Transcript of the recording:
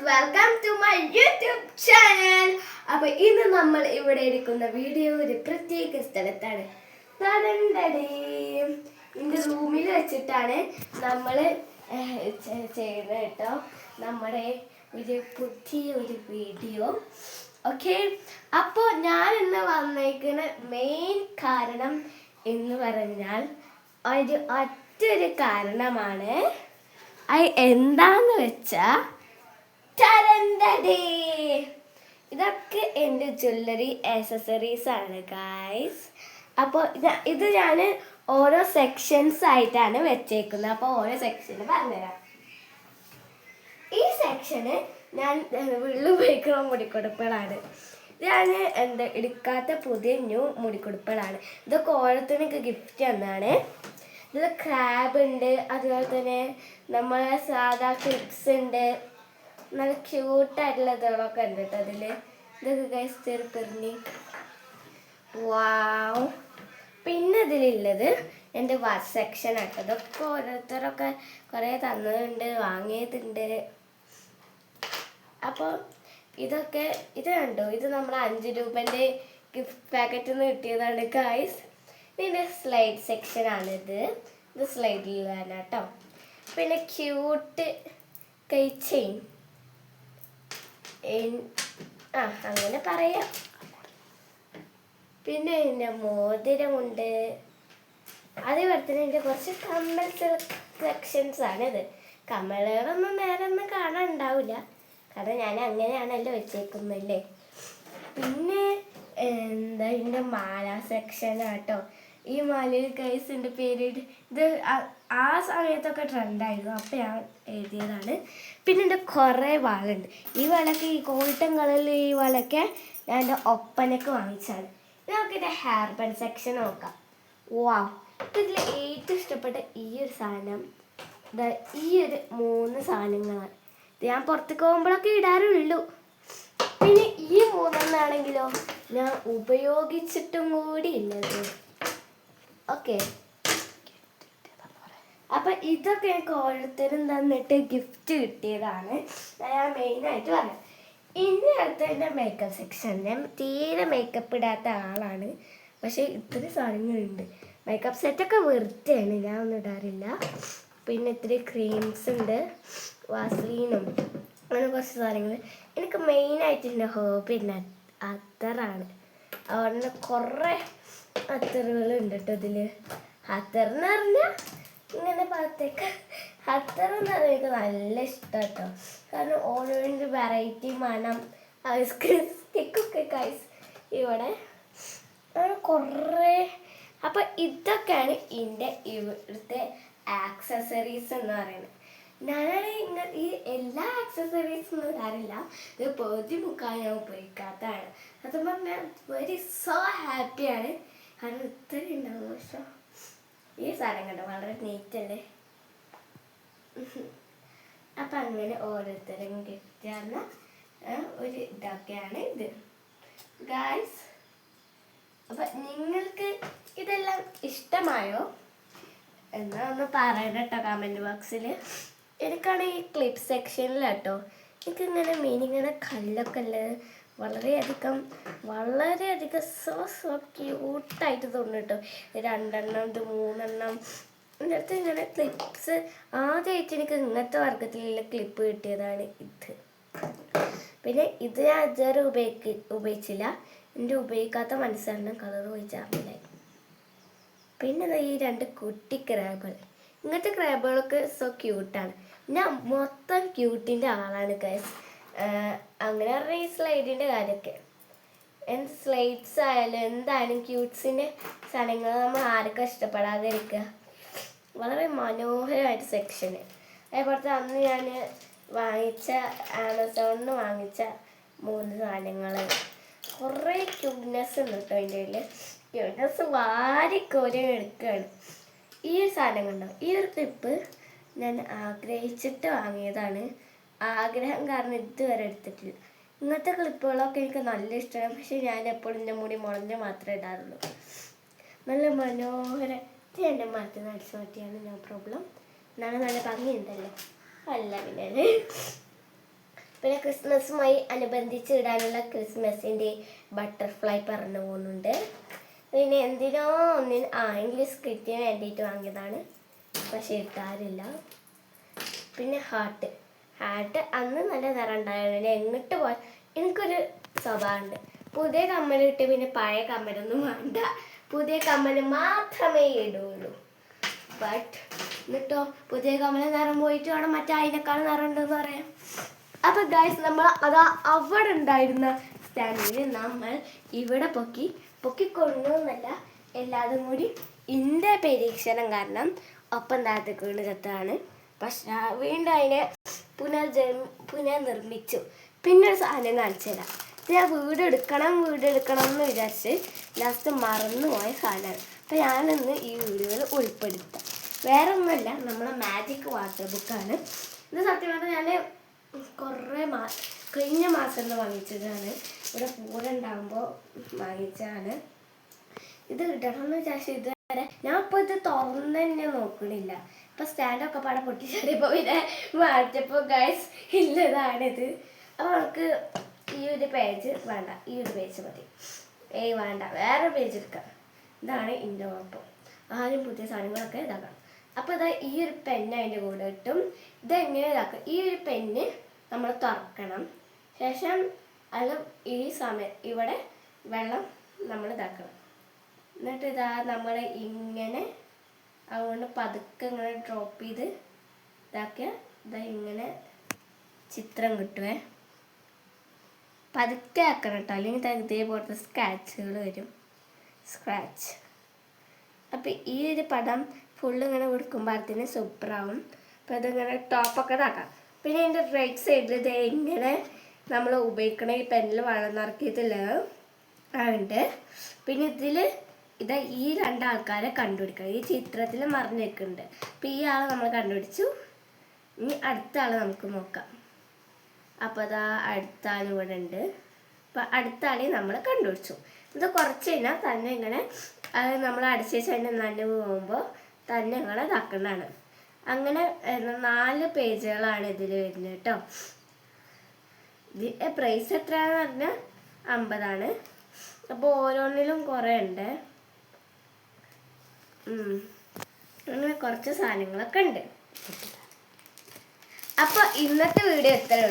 Welcome to my YouTube channel. അപ്പോൾ ഇന്ന് നമ്മൾ ഇവിടെ എടുക്കുന്ന വീഡിയോ ഒരു പ്രത്യേക സ്ഥലത്താണ്. എൻ്റെ റൂമിൽ വെച്ചിട്ടാണ് നമ്മൾ ചെയ്യുന്നത് കേട്ടോ, നമ്മുടെ ഒരു പുതിയൊരു വീഡിയോ. ഓക്കെ, അപ്പോൾ ഞാൻ ഇന്ന് വന്നേക്കുന്ന മെയിൻ കാരണം എന്ന് പറഞ്ഞാൽ ഒറ്റൊരു കാരണമാണ്. അത് എന്താന്ന് വെച്ചാൽ ഇതൊക്കെ എൻ്റെ ജ്വല്ലറി ആക്സസറീസ് ആണ് ഗൈസ്. അപ്പോൾ ഇത് ഞാൻ ഓരോ സെക്ഷൻസ് ആയിട്ടാണ് വെച്ചേക്കുന്നത്. അപ്പോൾ ഓരോ സെക്ഷന് പറഞ്ഞുതരാം. ഈ സെക്ഷന് ഞാൻ വീട്ടിൽ ഉപയോഗിക്കുന്ന മുടിക്കൊടുപ്പുകളാണ്. ഞാൻ എടുക്കാത്ത പുതിയ ന്യൂ മുടിക്കൊടുപ്പുകളാണ്. ഇതൊക്കെ ഓരോരുത്തർക്ക് ഗിഫ്റ്റ് തന്നാണ്. ഇതിൽ ക്രാബ് ഉണ്ട്, അതുപോലെ തന്നെ നമ്മളെ സാധാ ക്ലിപ്സ് ഉണ്ട്, നല്ല ക്യൂട്ടായിട്ടുള്ള ഇതുകളൊക്കെ ഉണ്ട് കേട്ടോ അതിൽ. ഇതൊക്കെ ഗൈസ് ചെറുപ്പെറിഞ്ഞ് വാവ്. പിന്നെ ഇതിലുള്ളത് എൻ്റെ വാച്ച് സെക്ഷൻ ആട്ടോ. ഇതൊക്കെ ഓരോരുത്തരൊക്കെ കുറേ തന്നതുണ്ട്, വാങ്ങിയതുണ്ട്. അപ്പോൾ ഇതൊക്കെ ഇത് കണ്ടോ, ഇത് നമ്മൾ 5 രൂപേൻ്റെ ഗിഫ്റ്റ് പാക്കറ്റിൽ നിന്ന് കിട്ടിയതാണ് ഗൈസ്. ഇതിൻ്റെ സ്ലൈഡ് സെക്ഷനാണിത്. ഇത് സ്ലൈഡിലാണ് കേട്ടോ. പിന്നെ ക്യൂട്ട് കൈ ചെയിൻ, അങ്ങനെ പറയാം. പിന്നെ എൻ്റെ മോതിരമുണ്ട്. അതേപോലെ തന്നെ എൻ്റെ കുറച്ച് കമ്മൽ സെലക്ഷൻസ് ആണിത്. കമ്മലുകളൊന്നും നേരെ ഒന്നും കാണാൻ ഉണ്ടാവില്ല, കാരണം ഞാൻ അങ്ങനെയാണല്ലോ വെച്ചേക്കുന്നല്ലേ. പിന്നെ എൻ്റെ മാല സെക്ഷനാട്ടോ. ഈ മാലയിൽ ഗൈസിൻ്റെ പേര് ഇത് ആ സമയത്തൊക്കെ ട്രെൻഡായിരുന്നു, അപ്പോൾ ഞാൻ എഴുതിയതാണ്. പിന്നെ എൻ്റെ കുറേ വളയുണ്ട്. ഈ വളയൊക്കെ ഈ ഗോൾഡൻ കളറിൽ ഈ വളയൊക്കെ ഞാൻ എൻ്റെ ഒപ്പനൊക്കെ വാങ്ങിച്ചാണ്. നമുക്ക് എൻ്റെ ഹെയർ ബാൻഡ് സെക്ഷൻ നോക്കാം. വാവ്, ഇതിൽ ഏറ്റവും ഇഷ്ടപ്പെട്ട ഈ ഒരു സാധനം, ഈ ഒരു 3 സാധനങ്ങളാണ്. ഇത് ഞാൻ പുറത്തേക്ക് പോകുമ്പോഴൊക്കെ ഇടാറുള്ളൂ. പിന്നെ ഈ 3 ഞാൻ ഉപയോഗിച്ചിട്ടും കൂടി ഇല്ലത്. ഓക്കെ, അപ്പം ഇതൊക്കെ എനിക്ക് ഓരോരുത്തരും തന്നിട്ട് ഗിഫ്റ്റ് കിട്ടിയതാണ്. ഞാൻ മെയിനായിട്ട് പറയാം. ഇനി അടുത്ത എൻ്റെ മേക്കപ്പ് സെക്ഷൻ. ഞാൻ തീരെ മേക്കപ്പ് ഇടാത്ത ആളാണ്, പക്ഷേ ഇത്തിരി സാധനങ്ങളുണ്ട്. മേക്കപ്പ് സെറ്റൊക്കെ വെറുതെയാണ്, ഞാൻ ഒന്നും ഇടാറില്ല. പിന്നെ ഇത്തിരി ക്രീംസ് ഉണ്ട്, വാസ്ലീനും, അങ്ങനെ കുറച്ച് സാധനങ്ങൾ. എനിക്ക് മെയിനായിട്ട് എൻ്റെ ഹോബി അത്തറാണ്. അതുകൊണ്ട് കുറേ അത്തറുകളുണ്ട് കേട്ടോ ഇതിൽ. അത്തറെന്ന് പറഞ്ഞാൽ ഇങ്ങനെ ഭാഗത്തേക്ക് അത്തറെന്ന് പറഞ്ഞാൽ എനിക്ക് നല്ല ഇഷ്ടം കേട്ടോ, കാരണം ഓരോരു വെറൈറ്റി മണം. ഐസ്ക്രീം സ്റ്റിക്കൊക്കെ കൈസ് ഇവിടെ കുറേ. അപ്പം ഇതൊക്കെയാണ് എൻ്റെ ഇവിടുത്തെ ആക്സസറീസ് എന്ന് പറയുന്നത്. ഞാനാണ് ഈ എല്ലാ ആക്സസറീസും ഇടാറില്ല, ഇത് പകുതി മുക്കാൻ ഞാൻ ഉപയോഗിക്കാത്തതാണ്. അത് പറഞ്ഞാൽ സോ ഹാപ്പിയാണ്, കാരണം ഇത്രയും ഉണ്ടാവും. പക്ഷേ ഈ സാധനം കണ്ടോ, വളരെ നീറ്റല്ലേ. അപ്പം അങ്ങനെ ഓരോരുത്തരും കിട്ടുന്ന ഒരു ഇതൊക്കെയാണ് ഇത് ഗായ്സ്. അപ്പം നിങ്ങൾക്ക് ഇതെല്ലാം ഇഷ്ടമായോ എന്നാ ഒന്ന് പറയണം കേട്ടോ കമൻറ്റ് ബോക്സിൽ. എനിക്കാണ് ഈ ക്ലിപ്പ് സെക്ഷനിൽ കേട്ടോ, എനിക്കിങ്ങനെ മീനിങ്ങനെ കല്ലൊക്കെ ഉള്ളത് വളരെയധികം സോ ക്യൂട്ടായിട്ട് തോന്നുന്നു കേട്ടോ. 2 ഇത് 3 എൻ്റെ അടുത്ത് ഇങ്ങനെ ക്ലിപ്സ് ആദ്യമായിട്ട് എനിക്ക് ഇങ്ങനത്തെ വർഗത്തിലുള്ള ക്ലിപ്പ് കിട്ടിയതാണ് ഇത്. പിന്നെ ഇത് ഞാൻ ഇതുവരെ ഉപയോഗിച്ചില്ല, എൻ്റെ ഉപയോഗിക്കാത്ത മനസ്സിലാണ് കളർ ഉപയോഗിച്ചാറില്ല. പിന്നെ ഈ 2 കുട്ടി ക്രാബുകൾ, ഇങ്ങനത്തെ ക്രാബുകളൊക്കെ സോ ക്യൂട്ടാണ്. ഞാൻ മൊത്തം ക്യൂട്ടിൻ്റെ ആളാണ് ഗൈസ്. അങ്ങനെ പറഞ്ഞാൽ ഈ സ്ലൈഡിൻ്റെ കാര്യമൊക്കെ, എന്ത് സ്ലൈഡ്സ് ആയാലും എന്തായാലും ക്യൂട്ട്സിൻ്റെ സാധനങ്ങൾ നമ്മൾ ആർക്കും ഇഷ്ടപ്പെടാതിരിക്കുക. വളരെ മനോഹരമായിട്ട് സെക്ഷന്. അതേപോലത്തെ അന്ന് ഞാൻ വാങ്ങിച്ച ആമസോണിൽ നിന്ന് വാങ്ങിച്ച 3 സാധനങ്ങൾ, കുറേ ക്യൂട്ട്നെസ് ഉണ്ട് കേട്ടോ അതിൻ്റെ ഉള്ളിൽ. ക്യൂട്ട്നെസ് വാരിക്കോരി എടുക്കുകയാണ്. ഈ ഒരു സാധനം കണ്ടോ, ഈ ഒരു ക്ലിപ്പ് ഞാൻ ആഗ്രഹിച്ചിട്ട് വാങ്ങിയതാണ്. ആഗ്രഹം കാരണം ഇതുവരെ എടുത്തിട്ടില്ല. ഇങ്ങനത്തെ ക്ലിപ്പുകളൊക്കെ എനിക്ക് നല്ല ഇഷ്ടമാണ്, പക്ഷേ ഞാൻ എപ്പോഴും എൻ്റെ മുടി മുളഞ്ഞ് മാത്രമേ ഇടാറുള്ളൂ. നല്ല മനോഹര എൻ്റെ മരത്തിൽ അടിച്ചു മാറ്റിയാണ്, നോ പ്രോബ്ലം. എന്നാലും നല്ല ഭംഗിയുണ്ടല്ലോ. അല്ല പിന്നെ പിന്നെ ക്രിസ്മസുമായി അനുബന്ധിച്ച് ഇടാനുള്ള ക്രിസ്മസിൻ്റെ ബട്ടർഫ്ലൈ പറഞ്ഞു പോകുന്നുണ്ട്. പിന്നെ എന്തിനോ ഒന്നിന് ഇംഗ്ലീഷ് സ്ക്രിപ്റ്റിന് വേണ്ടിയിട്ട് വാങ്ങിയതാണ്, പക്ഷെ ഇട്ടാറില്ല. പിന്നെ ഹാർട്ട് അന്ന് നല്ല നിറം ഉണ്ടായിരുന്നു. എങ്ങിട്ട് പോയി എനിക്കൊരു സ്വഭാവമുണ്ട്, പുതിയ കമ്മൽ ഇട്ട് പിന്നെ പഴയ കമ്മലൊന്നും വേണ്ട, പുതിയ കമ്മൽ മാത്രമേ ഇടുള്ളൂ. ബട്ട് എന്നിട്ടോ പുതിയ കമ്മൽ നിറം പോയിട്ട് വേണം മറ്റേ അതിനേക്കാൾ നിറം ഉണ്ടെന്ന് പറയാം. അപ്പം ഗൈസ് നമ്മൾ അവിടെ ഉണ്ടായിരുന്ന സ്റ്റാൻഡിൽ നമ്മൾ ഇവിടെ പൊക്കിക്കൊണ്ടുവന്നല്ല, എല്ലാതും കൂടി എൻ്റെ പരീക്ഷണം കാരണം ഒപ്പം താഴത്തേക്ക് വീണ് ചത്താണ്. പക്ഷെ വീണ്ടും അതിനെ പുനർനിർമ്മിച്ചു. പിന്നെ ഒരു സാധനം കാണിച്ചു തരാം. ഞാൻ വീട് എടുക്കണം എന്ന് വിചാരിച്ച് ലാസ്റ്റ് മറന്നുപോയ സാധനമാണ്. അപ്പം ഞാനിന്ന് ഈ വീഡിയോയിൽ ഉൾപ്പെടുത്താം. വേറെ ഒന്നുമല്ല, നമ്മളെ മാജിക് വാട്ടർ ബുക്കാണ്. ഇത് സത്യം പറഞ്ഞാൽ ഞാൻ കഴിഞ്ഞ മാസം വാങ്ങിച്ചതാണ്. ഇവിടെ പൂരം ഉണ്ടാകുമ്പോൾ വാങ്ങിച്ചതാണ്. ഇത് ഇടണമെന്ന് വിചാരിച്ചു ഇതുവരെ ഞാൻ ഇപ്പോൾ ഇത് തുറന്ന് തന്നെ നോക്കണില്ല. ഇപ്പം സ്റ്റാൻഡൊക്കെ പാടെ പൊട്ടിച്ചാടിയപ്പോൾ പിന്നെ മാറ്റിയപ്പോൾ ഗൈസ് ഇല്ലതാണിത്. അപ്പോൾ നമുക്ക് ഈ ഒരു പേജ് വേണ്ട, ഈ ഒരു പേജ് മതി. വേണ്ട, വേറെ പേജ് എടുക്കാം. ഇതാണ് എൻ്റെ കുഴപ്പം. ആദ്യം പുതിയ സാധനങ്ങളൊക്കെ ഇതാക്കണം. അപ്പോൾ ഇതാ ഈ ഒരു പെന്ന് അതിൻ്റെ കൂടെ ഇട്ടും. ഇതെങ്ങനെ ഇതാക്കാം, ഈ ഒരു പെന്ന് നമ്മൾ തുറക്കണം. ശേഷം അത് ഈ സമയം ഇവിടെ വെള്ളം നമ്മൾ ഇതാക്കണം. എന്നിട്ട് ഇതാ നമ്മൾ ഇങ്ങനെ അതുകൊണ്ട് പതുക്കെ ഇങ്ങനെ ഡ്രോപ്പ് ചെയ്ത് ഇതാക്കിയാൽ ഇതാ ഇങ്ങനെ ചിത്രം കിട്ടുവേ. പതുക്കെ ആക്കണം കേട്ടോ, അല്ലെങ്കിൽ ഇതേപോലത്തെ സ്ക്രാച്ചുകൾ വരും. അപ്പം ഈ ഒരു പടം ഫുള്ള് ഇങ്ങനെ കൊടുക്കുമ്പോഴത്തേന് സൂപ്പറാവും. അപ്പം അതിങ്ങനെ ടോപ്പൊക്കെ ഇതാക്കാം. പിന്നെ അതിൻ്റെ റൈറ്റ് സൈഡിൽ ഇത് ഇങ്ങനെ നമ്മൾ ഉപയോഗിക്കണ ഈ പെന്നിൽ വെള്ളം നിറക്കിയിട്ടില്ല ഉണ്ട്. പിന്നെ ഇതാ ഈ രണ്ടാൾക്കാരെ കണ്ടുപിടിക്കണം. ഈ ചിത്രത്തിൽ മറിഞ്ഞ് വെക്കുന്നുണ്ട്. അപ്പം ഈ ആളെ നമ്മൾ കണ്ടുപിടിച്ചു. ഇനി അടുത്ത ആളെ നമുക്ക് നോക്കാം. അപ്പോൾ അതാ അടുത്ത ആൾ ഇവിടെ ഉണ്ട്. അപ്പം അടുത്ത ആളെ നമ്മൾ കണ്ടുപിടിച്ചു. ഇത് കുറച്ച് കഴിഞ്ഞാൽ തന്നെ ഇങ്ങനെ അത് നമ്മൾ അടിച്ച് വെച്ച് അതിൻ്റെ നനവ് പോകുമ്പോൾ തന്നെ ഇങ്ങനെ ഇതാക്കുന്നതാണ്. അങ്ങനെ 4 പേജുകളാണ് ഇതിൽ വരുന്നത് കേട്ടോ. പ്രൈസ് എത്രയാണെന്ന് പറഞ്ഞാൽ 50 അപ്പോൾ ഓരോന്നിലും കുറേ ഉണ്ട്. അങ്ങനെ കുറച്ച് സാധനങ്ങളൊക്കെ ഉണ്ട്. അപ്പോൾ ഇന്നത്തെ വീഡിയോ എത്ര